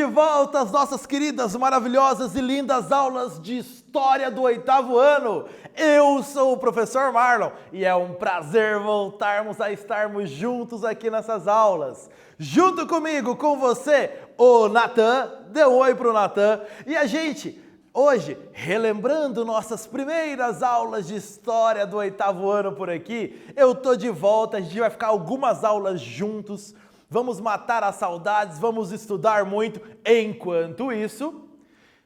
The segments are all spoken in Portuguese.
de volta às nossas queridas, maravilhosas e lindas aulas de História do 8º ano. Eu sou o professor Marlon e é um prazer voltarmos a estarmos juntos aqui nessas aulas. Junto comigo, com você, o Natan. Dê um oi pro Natan. E a gente, hoje, relembrando nossas primeiras aulas de História do 8º ano por aqui, eu tô de volta, a gente vai ficar algumas aulas juntos. Vamos matar as saudades, vamos estudar muito. Enquanto isso,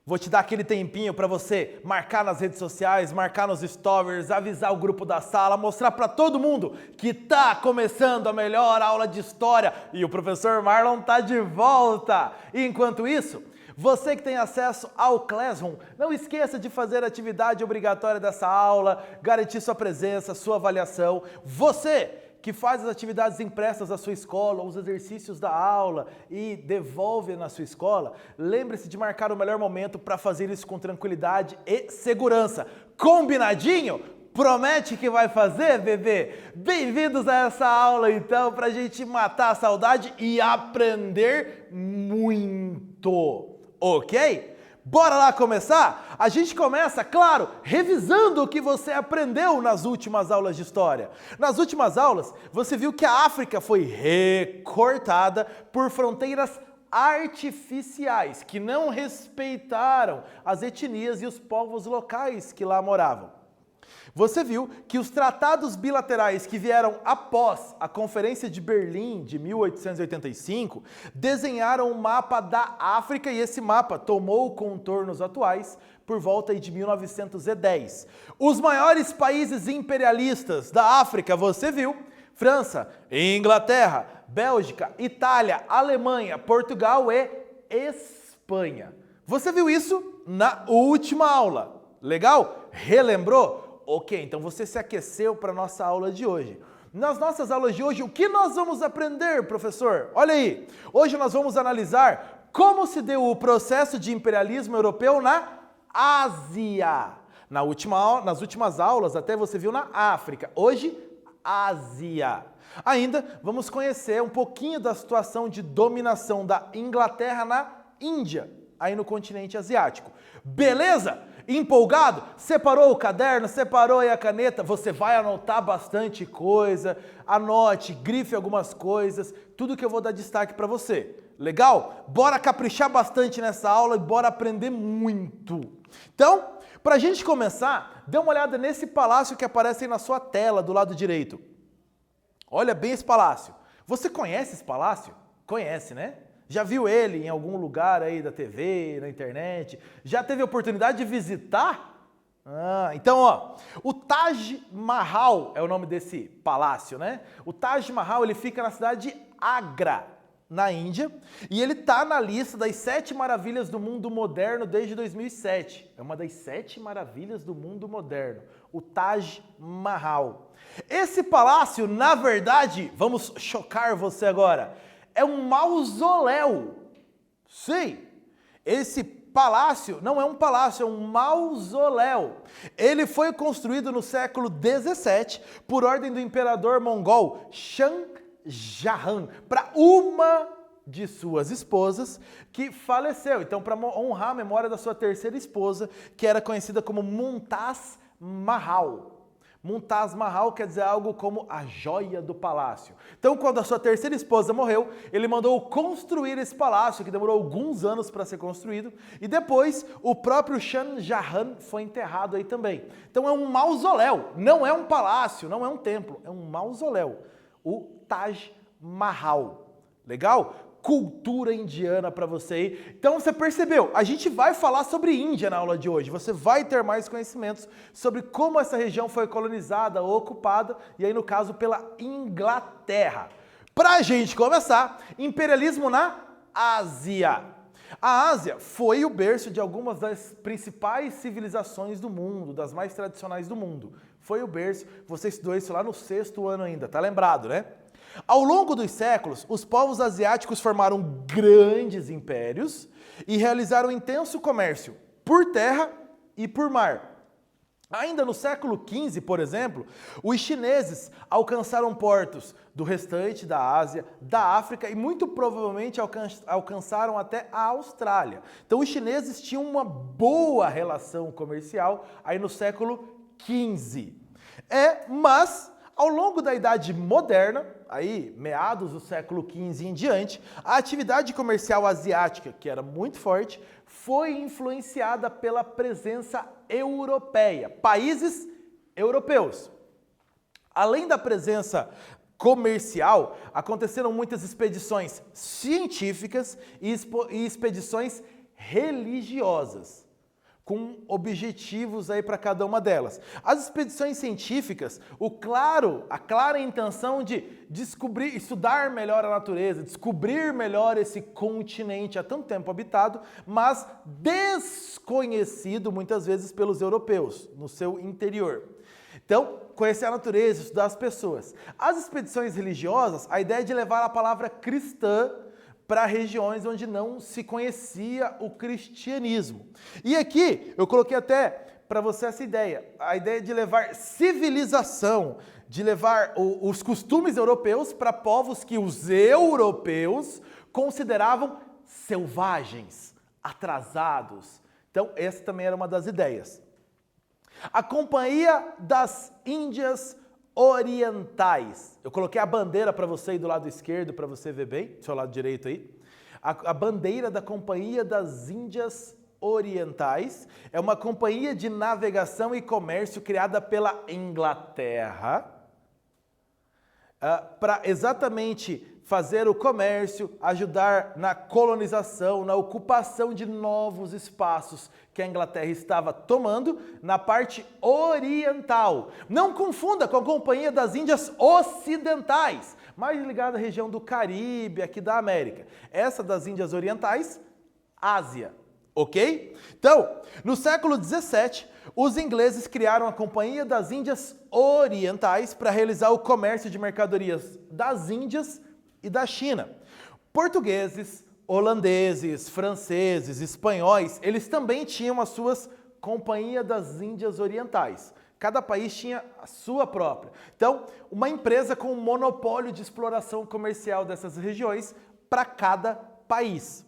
vou te dar aquele tempinho para você marcar nas redes sociais, marcar nos stories, avisar o grupo da sala, mostrar para todo mundo que tá começando a melhor aula de história e o professor Marlon tá de volta. Enquanto isso, você que tem acesso ao Classroom, não esqueça de fazer a atividade obrigatória dessa aula, garantir sua presença, sua avaliação. Você que faz as atividades impressas da sua escola, os exercícios da aula e devolve na sua escola, lembre-se de marcar o melhor momento para fazer isso com tranquilidade e segurança. Combinadinho? Promete que vai fazer, bebê? Bem-vindos a essa aula, então, para a gente matar a saudade e aprender muito, ok? Bora lá começar? A gente começa, claro, revisando o que você aprendeu nas últimas aulas de história. Nas últimas aulas, você viu que a África foi recortada por fronteiras artificiais, que não respeitaram as etnias e os povos locais que lá moravam. Você viu que os tratados bilaterais que vieram após a Conferência de Berlim de 1885 desenharam um mapa da África e esse mapa tomou contornos atuais por volta de 1910. Os maiores países imperialistas da África, você viu, França, Inglaterra, Bélgica, Itália, Alemanha, Portugal e Espanha. Você viu isso na última aula. Legal? Relembrou? Ok, então você se aqueceu para a nossa aula de hoje. Nas nossas aulas de hoje, o que nós vamos aprender, professor? Olha aí, hoje nós vamos analisar como se deu o processo de imperialismo europeu na Ásia. Nas últimas aulas, até você viu na África. Hoje, Ásia. Ainda vamos conhecer um pouquinho da situação de dominação da Inglaterra na Índia, aí no continente asiático. Beleza? Empolgado? Separou o caderno, separou aí a caneta, você vai anotar bastante coisa, anote, grife algumas coisas, tudo que eu vou dar destaque para você. Legal? Bora caprichar bastante nessa aula e bora aprender muito. Então, para a gente começar, dê uma olhada nesse palácio que aparece aí na sua tela, do lado direito. Olha bem esse palácio. Você conhece esse palácio? Conhece, né? Já viu ele em algum lugar aí da TV, na internet? Já teve a oportunidade de visitar? Então, ó, o Taj Mahal é o nome desse palácio, né? O Taj Mahal, ele fica na cidade de Agra, na Índia, e ele tá na lista das 7 maravilhas do mundo moderno desde 2007. É uma das 7 maravilhas do mundo moderno, o Taj Mahal. Esse palácio, na verdade, vamos chocar você agora, é um mausoléu. Sim, esse palácio não é um palácio, é um mausoléu. Ele foi construído no século 17 por ordem do imperador mongol Shah Jahan para uma de suas esposas que faleceu. Então, para honrar a memória da sua terceira esposa, que era conhecida como Mumtaz Mahal. Mumtaz Mahal quer dizer algo como a joia do palácio. Então, quando a sua terceira esposa morreu, ele mandou construir esse palácio, que demorou alguns anos para ser construído, e depois o próprio Shah Jahan foi enterrado aí também. Então é um mausoléu, não é um palácio, não é um templo, é um mausoléu. O Taj Mahal. Legal? Cultura indiana para você aí. Então você percebeu, a gente vai falar sobre Índia na aula de hoje. Você vai ter mais conhecimentos sobre como essa região foi colonizada ou ocupada, e aí no caso pela Inglaterra. Pra gente começar, imperialismo na Ásia. A Ásia foi o berço de algumas das principais civilizações do mundo, das mais tradicionais do mundo. Foi o berço, você estudou isso lá no 6º ano ainda, tá lembrado, né? Ao longo dos séculos, os povos asiáticos formaram grandes impérios e realizaram intenso comércio por terra e por mar. Ainda no século XV, por exemplo, os chineses alcançaram portos do restante da Ásia, da África e muito provavelmente alcançaram até a Austrália. Então os chineses tinham uma boa relação comercial aí no século XV. Mas ao longo da Idade Moderna, aí meados do século XV em diante, a atividade comercial asiática, que era muito forte, foi influenciada pela presença europeia, países europeus. Além da presença comercial, aconteceram muitas expedições científicas e expedições religiosas, com objetivos aí para cada uma delas. As expedições científicas, a clara intenção de descobrir, estudar melhor a natureza, descobrir melhor esse continente há tanto tempo habitado, mas desconhecido muitas vezes pelos europeus, no seu interior. Então, conhecer a natureza, estudar as pessoas. As expedições religiosas, a ideia é de levar a palavra cristã para regiões onde não se conhecia o cristianismo. E aqui eu coloquei até para você essa ideia, a ideia de levar civilização, de levar os costumes europeus para povos que os europeus consideravam selvagens, atrasados. Então, essa também era uma das ideias. A Companhia das Índias Orientais. Eu coloquei a bandeira para você aí do lado esquerdo, para você ver bem, do seu lado direito aí. A bandeira da Companhia das Índias Orientais é uma companhia de navegação e comércio criada pela Inglaterra para exatamente fazer o comércio, ajudar na colonização, na ocupação de novos espaços que a Inglaterra estava tomando na parte oriental. Não confunda com a Companhia das Índias Ocidentais, mais ligada à região do Caribe, aqui da América. Essa das Índias Orientais, Ásia, ok? Então, no século XVII, os ingleses criaram a Companhia das Índias Orientais para realizar o comércio de mercadorias das Índias e da China. Portugueses, holandeses, franceses, espanhóis, eles também tinham as suas Companhia das Índias Orientais. Cada país tinha a sua própria. Então, uma empresa com um monopólio de exploração comercial dessas regiões para cada país,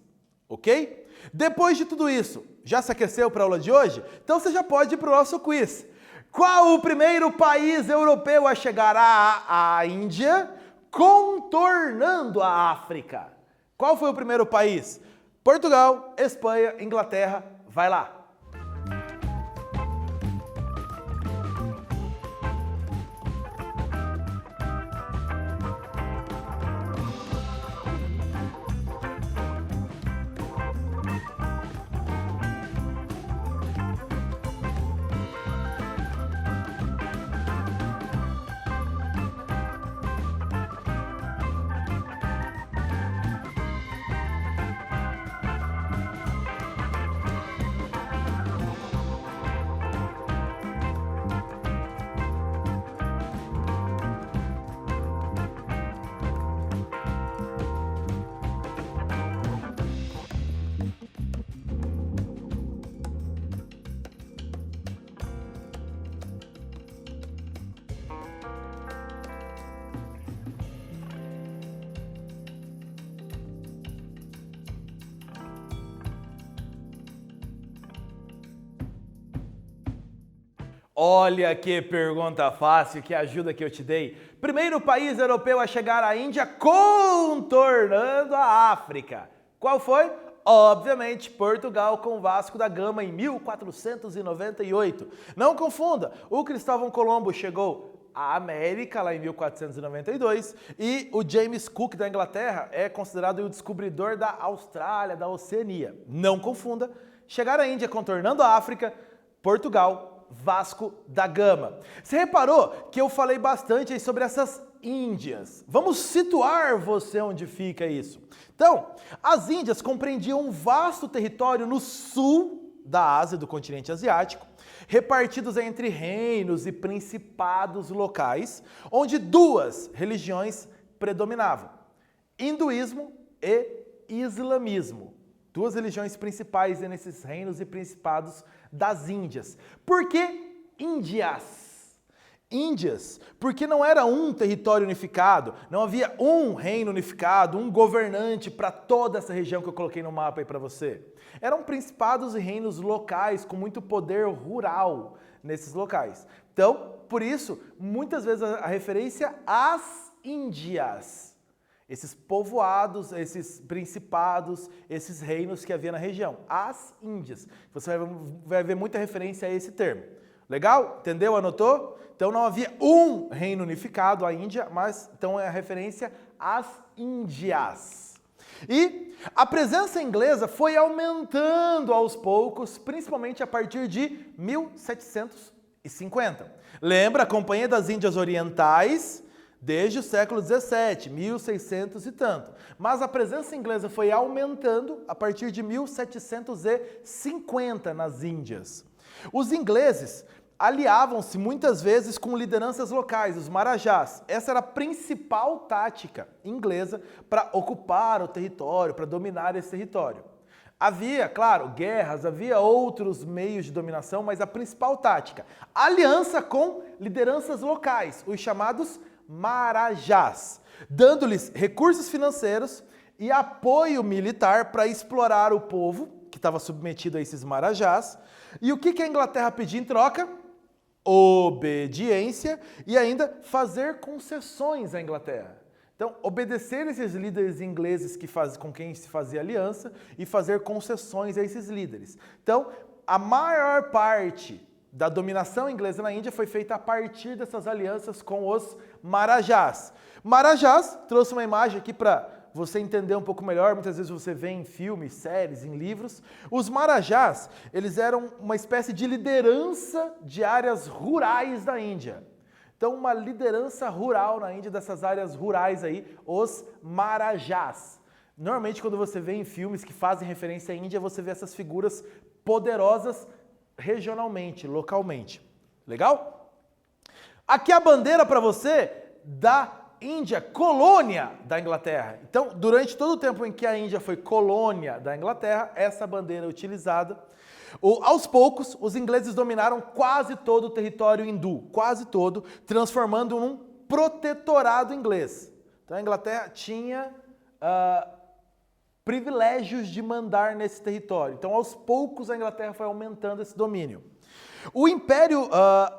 ok? Depois de tudo isso, já se aqueceu para a aula de hoje? Então você já pode ir para o nosso quiz. Qual o primeiro país europeu a chegar à Índia, contornando a África? Qual foi o primeiro país? Portugal, Espanha, Inglaterra, vai lá. Olha que pergunta fácil, que ajuda que eu te dei. Primeiro país europeu a chegar à Índia contornando a África. Qual foi? Obviamente, Portugal com Vasco da Gama em 1498. Não confunda, o Cristóvão Colombo chegou à América lá em 1492 e o James Cook da Inglaterra é considerado o descobridor da Austrália, da Oceania. Não confunda, chegar à Índia contornando a África, Portugal, Vasco da Gama. Você reparou que eu falei bastante aí sobre essas Índias. Vamos situar você onde fica isso. Então, as Índias compreendiam um vasto território no sul da Ásia, do continente asiático, repartidos entre reinos e principados locais, onde duas religiões predominavam: hinduísmo e islamismo. Duas religiões principais nesses reinos e principados das Índias. Por que Índias. Índias, porque não era um território unificado, não havia um reino unificado, um governante para toda essa região que eu coloquei no mapa aí para você. Eram principados e reinos locais com muito poder rural nesses locais. Então, por isso, muitas vezes a referência às Índias. Esses povoados, esses principados, esses reinos que havia na região. As Índias. Você vai ver muita referência a esse termo. Legal? Entendeu? Anotou? Então não havia um reino unificado, a Índia, mas então é a referência às Índias. E a presença inglesa foi aumentando aos poucos, principalmente a partir de 1750. Lembra a Companhia das Índias Orientais? Desde o século 17, 1600 e tanto. Mas a presença inglesa foi aumentando a partir de 1750 nas Índias. Os ingleses aliavam-se muitas vezes com lideranças locais, os marajás. Essa era a principal tática inglesa para ocupar o território, para dominar esse território. Havia, claro, guerras, havia outros meios de dominação, mas a principal tática, aliança com lideranças locais, os chamados marajás, dando-lhes recursos financeiros e apoio militar para explorar o povo que estava submetido a esses marajás. E o que a Inglaterra pedia em troca? Obediência e ainda fazer concessões à Inglaterra. Então, obedecer esses líderes ingleses com quem se fazia aliança e fazer concessões a esses líderes. Então, a maior parte da dominação inglesa na Índia foi feita a partir dessas alianças com os marajás. Marajás, trouxe uma imagem aqui para você entender um pouco melhor, muitas vezes você vê em filmes, séries, em livros. Os marajás, eles eram uma espécie de liderança de áreas rurais da Índia. Então, uma liderança rural na Índia, dessas áreas rurais aí, os marajás. Normalmente, quando você vê em filmes que fazem referência à Índia, você vê essas figuras poderosas regionalmente, localmente. Legal? Aqui a bandeira para você da Índia, colônia da Inglaterra. Então, durante todo o tempo em que a Índia foi colônia da Inglaterra, essa bandeira é utilizada. Aos poucos, os ingleses dominaram quase todo o território hindu, quase todo, transformando num protetorado inglês. Então, a Inglaterra tinha privilégios de mandar nesse território. Então, aos poucos, a Inglaterra foi aumentando esse domínio. O Império,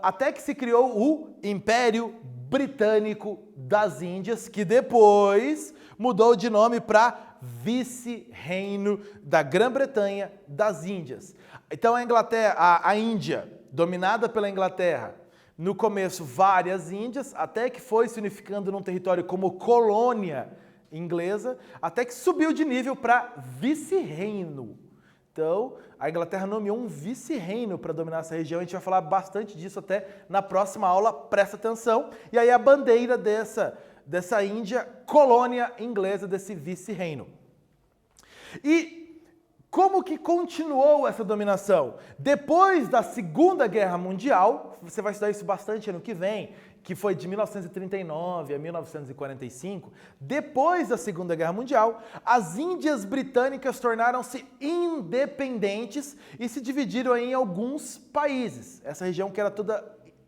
até que se criou o Império Britânico das Índias, que depois mudou de nome para Vice-Reino da Grã-Bretanha das Índias. Então a Índia, dominada pela Inglaterra, no começo várias Índias, até que foi se unificando num território como colônia inglesa, até que subiu de nível para vice-reino. Então, a Inglaterra nomeou um vice-reino para dominar essa região. A gente vai falar bastante disso até na próxima aula, presta atenção. E aí a bandeira dessa Índia, colônia inglesa, desse vice-reino. E como que continuou essa dominação? Depois da Segunda Guerra Mundial, você vai estudar isso bastante ano que vem, que foi de 1939 a 1945, depois da Segunda Guerra Mundial, as Índias Britânicas tornaram-se independentes e se dividiram em alguns países. Essa região que era toda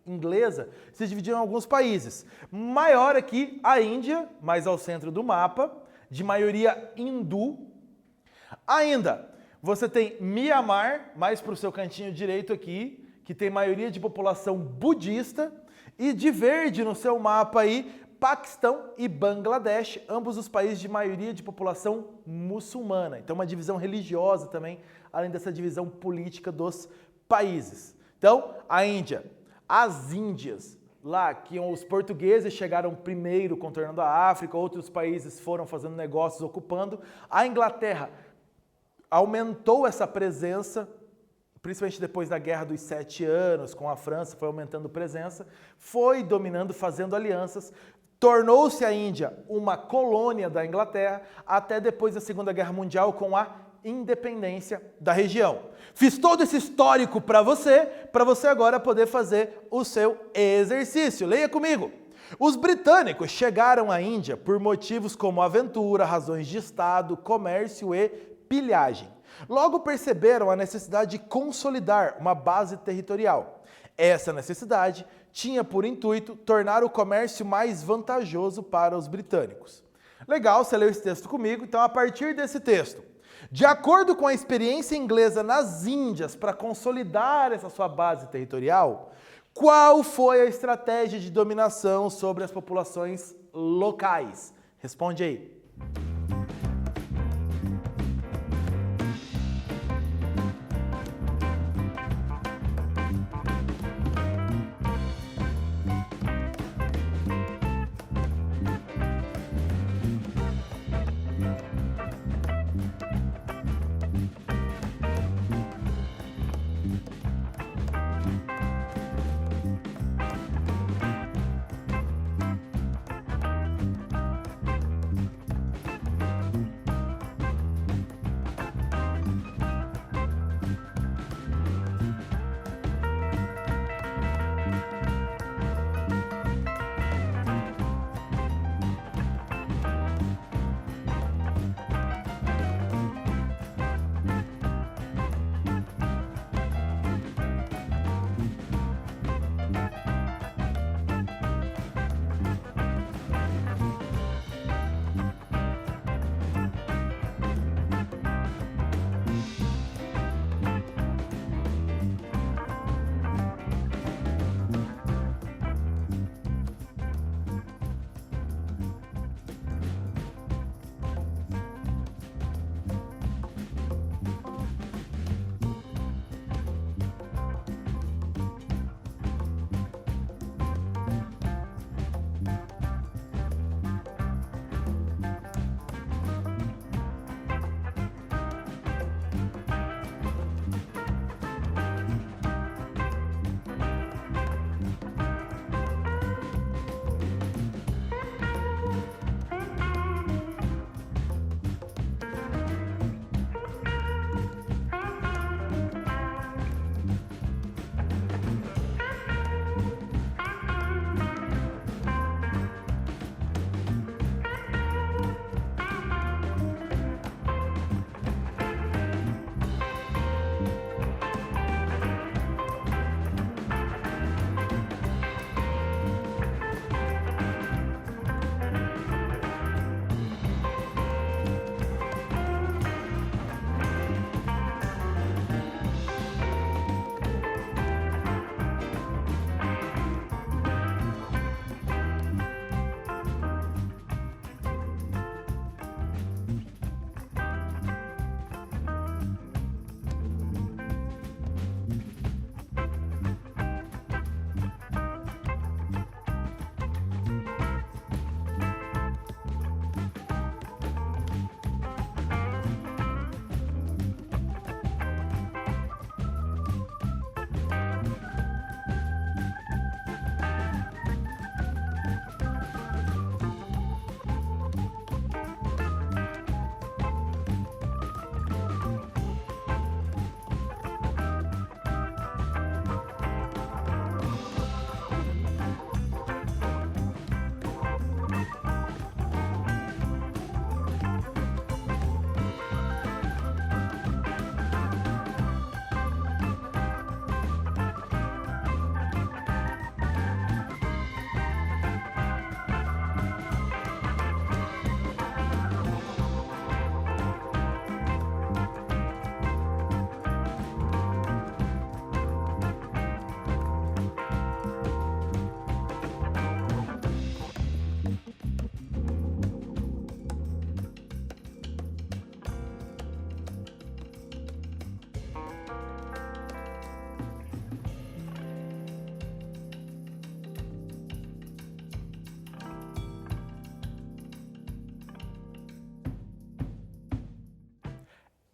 inglesa se dividiu em alguns países. Maior aqui a Índia, mais ao centro do mapa, de maioria hindu. Ainda, você tem Mianmar, mais para o seu cantinho direito aqui, que tem maioria de população budista. E de verde no seu mapa aí, Paquistão e Bangladesh, ambos os países de maioria de população muçulmana. Então uma divisão religiosa também, além dessa divisão política dos países. Então, a Índia, as Índias, lá que os portugueses chegaram primeiro contornando a África, outros países foram fazendo negócios, ocupando. A Inglaterra aumentou essa presença, principalmente depois da Guerra dos 7 Anos, com a França, foi aumentando presença, foi dominando, fazendo alianças, tornou-se a Índia uma colônia da Inglaterra, até depois da Segunda Guerra Mundial, com a independência da região. Fiz todo esse histórico para você agora poder fazer o seu exercício. Leia comigo. Os britânicos chegaram à Índia por motivos como aventura, razões de Estado, comércio e pilhagem. Logo perceberam a necessidade de consolidar uma base territorial. Essa necessidade tinha por intuito tornar o comércio mais vantajoso para os britânicos. Legal, você leu esse texto comigo, então a partir desse texto, de acordo com a experiência inglesa nas Índias para consolidar essa sua base territorial, qual foi a estratégia de dominação sobre as populações locais? Responde aí.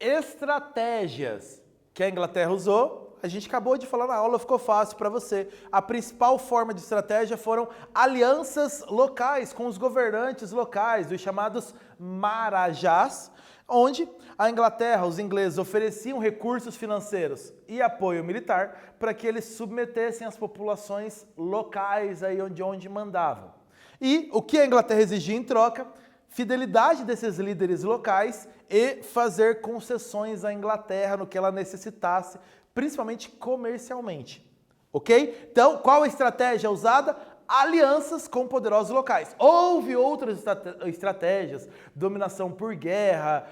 Estratégias que a Inglaterra usou, a gente acabou de falar na aula, ficou fácil para você. A principal forma de estratégia foram alianças locais com os governantes locais, os chamados marajás, onde a Inglaterra, os ingleses, ofereciam recursos financeiros e apoio militar para que eles submetessem as populações locais aí onde mandavam. E o que a Inglaterra exigia em troca? Fidelidade desses líderes locais e fazer concessões à Inglaterra no que ela necessitasse, principalmente comercialmente. ok? Então, qual a estratégia usada? Alianças com poderosos locais. Houve outras estratégias, dominação por guerra,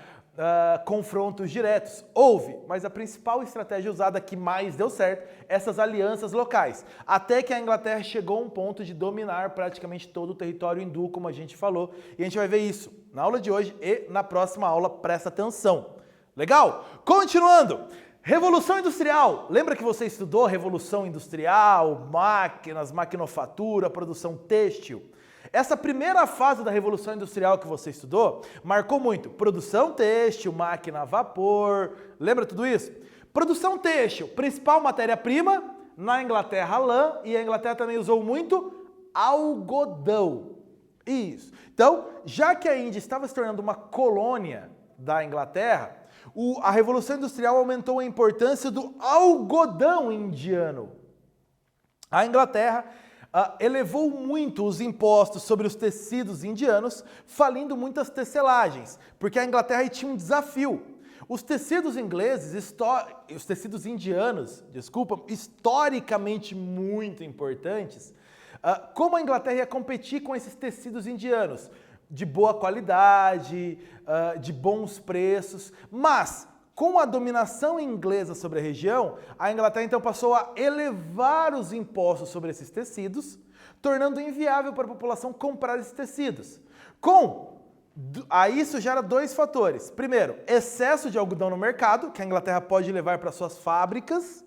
confrontos diretos. Houve, mas a principal estratégia usada que mais deu certo, essas alianças locais. Até que a Inglaterra chegou a um ponto de dominar praticamente todo o território hindu, como a gente falou. E a gente vai ver isso na aula de hoje e na próxima aula, presta atenção. Legal? Continuando. Revolução Industrial. Lembra que você estudou Revolução Industrial, máquinas, maquinofatura, produção têxtil? Essa primeira fase da Revolução Industrial que você estudou marcou muito. Produção têxtil, máquina a vapor. Lembra tudo isso? Produção têxtil, principal matéria-prima, na Inglaterra lã, e a Inglaterra também usou muito algodão. Isso. Então, já que a Índia estava se tornando uma colônia da Inglaterra, a Revolução Industrial aumentou a importância do algodão indiano. A Inglaterra elevou muito os impostos sobre os tecidos indianos, falindo muitas tecelagens, porque a Inglaterra tinha um desafio. Os tecidos indianos, historicamente muito importantes, como a Inglaterra ia competir com esses tecidos indianos? De boa qualidade, de bons preços, mas com a dominação inglesa sobre a região, a Inglaterra então passou a elevar os impostos sobre esses tecidos, tornando inviável para a população comprar esses tecidos. Aí isso gera dois fatores. Primeiro, excesso de algodão no mercado, que a Inglaterra pode levar para suas fábricas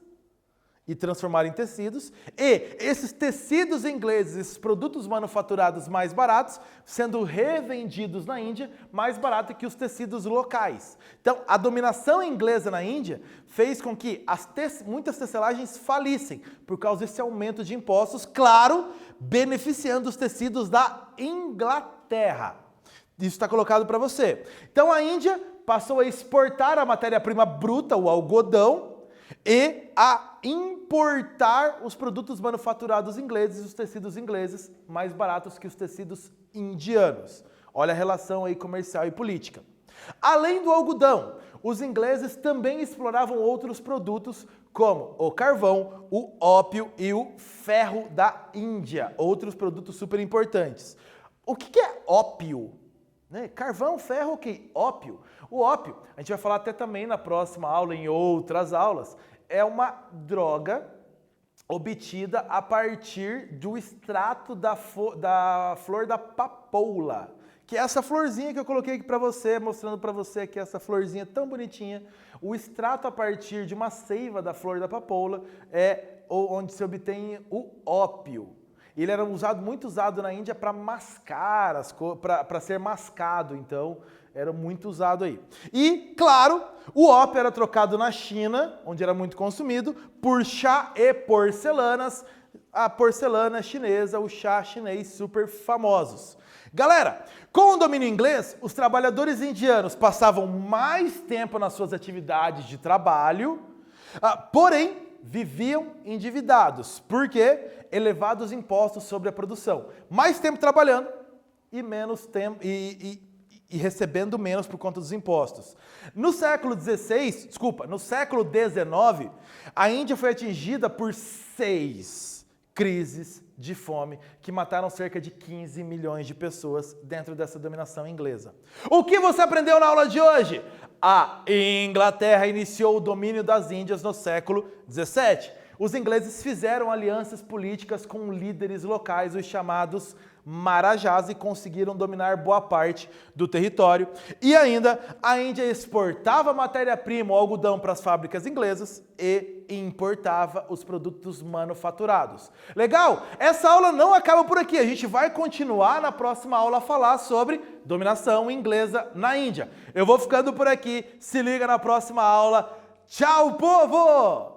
e transformar em tecidos, e esses tecidos ingleses, esses produtos manufaturados mais baratos, sendo revendidos na Índia mais barato que os tecidos locais. Então, a dominação inglesa na Índia fez com que muitas tecelagens falissem, por causa desse aumento de impostos, claro, beneficiando os tecidos da Inglaterra. Isso está colocado para você. Então, a Índia passou a exportar a matéria-prima bruta, o algodão, e a importar os produtos manufaturados ingleses, os tecidos ingleses, mais baratos que os tecidos indianos. Olha a relação aí comercial e política. Além do algodão, os ingleses também exploravam outros produtos como o carvão, o ópio e o ferro da Índia, outros produtos super importantes. O que é ópio? Carvão, ferro, ok. Ópio. O ópio, a gente vai falar até também na próxima aula, em outras aulas, é uma droga obtida a partir do extrato da flor da papoula, que é essa florzinha que eu coloquei aqui para você, mostrando para você aqui essa florzinha tão bonitinha. O extrato a partir de uma seiva da flor da papoula é onde se obtém o ópio. Ele era muito usado na Índia para mascar, para ser mascado, então era muito usado aí. E, claro, o ópio era trocado na China, onde era muito consumido, por chá e porcelanas, a porcelana chinesa, o chá chinês super famosos. Galera, com o domínio inglês, os trabalhadores indianos passavam mais tempo nas suas atividades de trabalho, porém, viviam endividados, porque elevados impostos sobre a produção. Mais tempo trabalhando e menos tempo e recebendo menos por conta dos impostos. No século XIX, a Índia foi atingida por 6 crises de fome que mataram cerca de 15 milhões de pessoas dentro dessa dominação inglesa. O que você aprendeu na aula de hoje? A Inglaterra iniciou o domínio das Índias no século XVII. Os ingleses fizeram alianças políticas com líderes locais, os chamados Marajás, e conseguiram dominar boa parte do território. E ainda, a Índia exportava matéria-prima, o algodão, para as fábricas inglesas e importava os produtos manufaturados. Legal? Essa aula não acaba por aqui. A gente vai continuar na próxima aula a falar sobre dominação inglesa na Índia. Eu vou ficando por aqui. Se liga na próxima aula. Tchau, povo!